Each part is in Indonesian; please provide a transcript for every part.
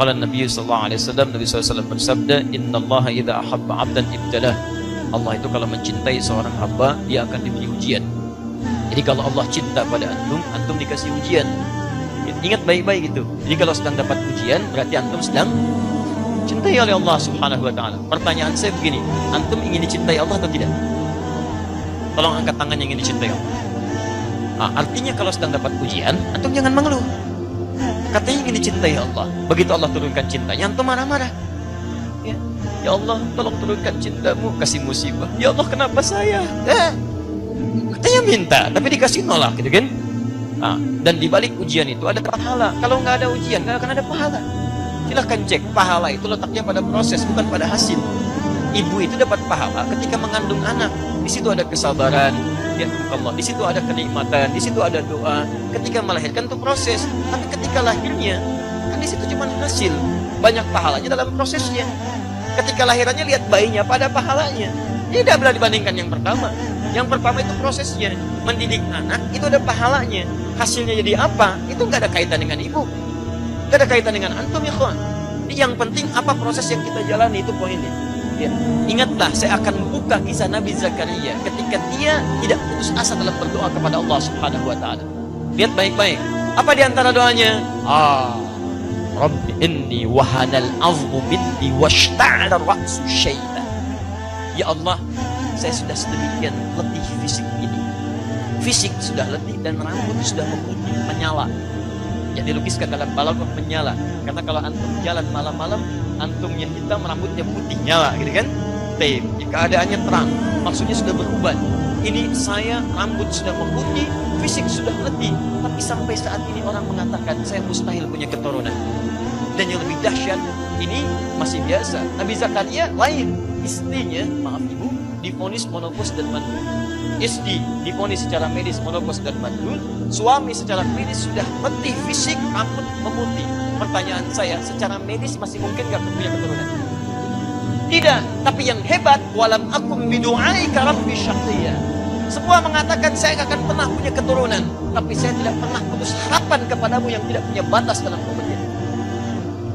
Qala Nabi sallallahu alaihi wasallam, Nabi SAW bersabda, "Innallaha idza ahabba 'abdan ibtalah." Allah itu kalau mencintai seorang hamba, dia akan diberi ujian. Jadi kalau Allah cinta pada antum, antum dikasih ujian. Ingat baik-baik itu. Jadi kalau sedang dapat ujian, berarti antum sedang cintai oleh Allah Subhanahu wa taala. Pertanyaan saya begini, antum ingin dicintai Allah atau tidak? Tolong angkat tangan yang ingin dicintai Allah. Nah, artinya kalau sedang dapat ujian, antum jangan mengeluh. Katanya ingin dicintai Allah. Begitu Allah turunkan cintanya, antum marah-marah. Ya Allah, tolong turunkan cintamu, kasih musibah. Ya Allah, kenapa saya? Katanya minta, tapi dikasih nolak, gitu kan? Nah, dan di balik ujian itu ada pahala. Kalau nggak ada ujian, nggak akan ada pahala. Silahkan cek, pahala itu letaknya pada proses, bukan pada hasil. Ibu itu dapat pahala ketika mengandung anak. Di situ ada kesabaran, ya Allah. Di situ ada kenikmatan, di situ ada doa. Ketika melahirkan itu proses, tapi ketika lahirnya, kan di situ cuma hasil. Banyak pahalanya dalam prosesnya. Ketika lahirannya lihat bayinya pada pahalanya. Tidak bila dibandingkan yang pertama. Yang pertama itu prosesnya. Mendidik anak itu ada pahalanya. Hasilnya jadi apa? Itu nggak ada kaitan dengan ibu. Nggak ada kaitan dengan antum ya kawan. Yang penting apa proses yang kita jalani, itu poinnya. Ya. Ingatlah, saya akan membuka kisah Nabi Zakaria ketika dia tidak putus asa dalam berdoa kepada Allah Subhanahu wa taala. Lihat baik-baik. Apa di antara doanya? Rabbi inni wahanal azmu minni washta'ala ra'su syai'an. Ya Allah, saya sudah sedemikian letih fisik ini. Fisik sudah letih dan rambut sudah memutih, menyala. Yang dilukiskan dalam balaghah menyala. Karena kalau antum jalan malam-malam, antumnya hitam, rambutnya putih, nyala, gitu kan? Tapi keadaannya terang, maksudnya sudah berubah. Ini saya rambut sudah memutih, fisik sudah letih, tapi sampai saat ini orang mengatakan saya mustahil punya keturunan. Dan yang lebih dahsyat, ini masih biasa. Nabi Zakaria lain, istrinya, maaf ibu, divonis monopause dan mandul. Istri divonis secara medis monopause dan mandul. Suami secara medis sudah letih fisik, rambut memutih. Pertanyaan saya, secara medis masih mungkin gak punya keturunan? Tidak, tapi yang hebat, walam akum bidu'aika rabbi syaqiyya. Semua mengatakan saya gak akan pernah punya keturunan, tapi saya tidak pernah putus harapan kepadamu yang tidak punya batas dalam kematian.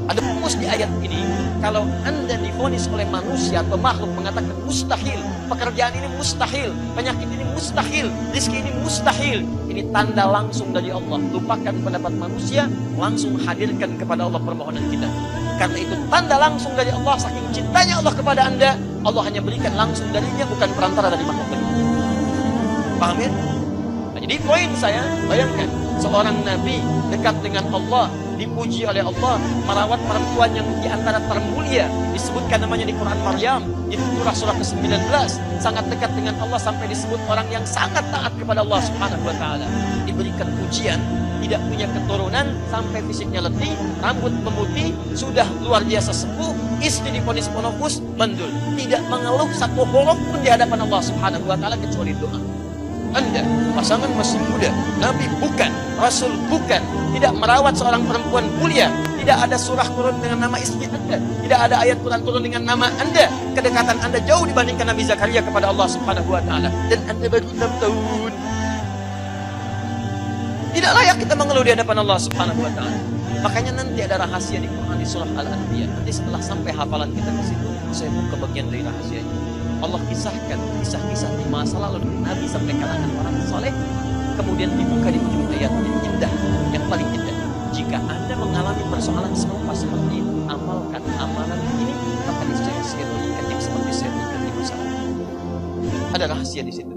Ada rumus di ayat ini, kalau anda divonis oleh manusia atau makhluk mengatakan mustahil, pekerjaan ini mustahil, penyakit ini mustahil, rezeki ini mustahil, ini tanda langsung dari Allah. Lupakan pendapat manusia, langsung hadirkan kepada Allah permohonan kita. Karena itu tanda langsung dari Allah, saking cintanya Allah kepada anda, Allah hanya berikan langsung darinya, bukan perantara dari makhluk lain. Paham ya? Nah, jadi poin saya, bayangkan seorang nabi dekat dengan Allah, dipuji oleh Allah, merawat perempuan yang diantara termulia, disebutkan namanya di Quran Maryam, di surah ke-19, sangat dekat dengan Allah sampai disebut orang yang sangat taat kepada Allah Subhanahu wa taala. Diberikan ujian, tidak punya keturunan, sampai fisiknya letih, rambut memutih, sudah luar biasa sepuh, istri divonis monopause, mandul, tidak mengeluh satu huruf pun di hadapan Allah Subhanahu wa taala kecuali doa. Anda, pasangan masih muda, Nabi bukan, Rasul bukan, tidak merawat seorang perempuan mulia, tidak ada surah turun dengan nama istri Anda, tidak ada ayat Quran turun dengan nama Anda, kedekatan Anda jauh dibandingkan Nabi Zakaria kepada Allah Subhanahu wa taala, dan Anda baru 6 tahun. Tidak layak kita mengeluh di hadapan Allah Subhanahu wa taala. Makanya nanti ada rahasia di Quran di surah Al-Anbiya. Nanti setelah sampai hafalan kita ke situ, saya buka bagian dari rahasianya. Allah kisahkan kisah-kisah di masa lalu dari Nabi sampai kalangan orang soleh, kemudian dibuka di ujung ayat yang indah, yang paling indah. Jika Anda mengalami persoalan serupa seperti itu, amalkan amalan ini, maka niscaya saya berikan yang seperti saya berikan di masa lalu. Ada rahasia di situ.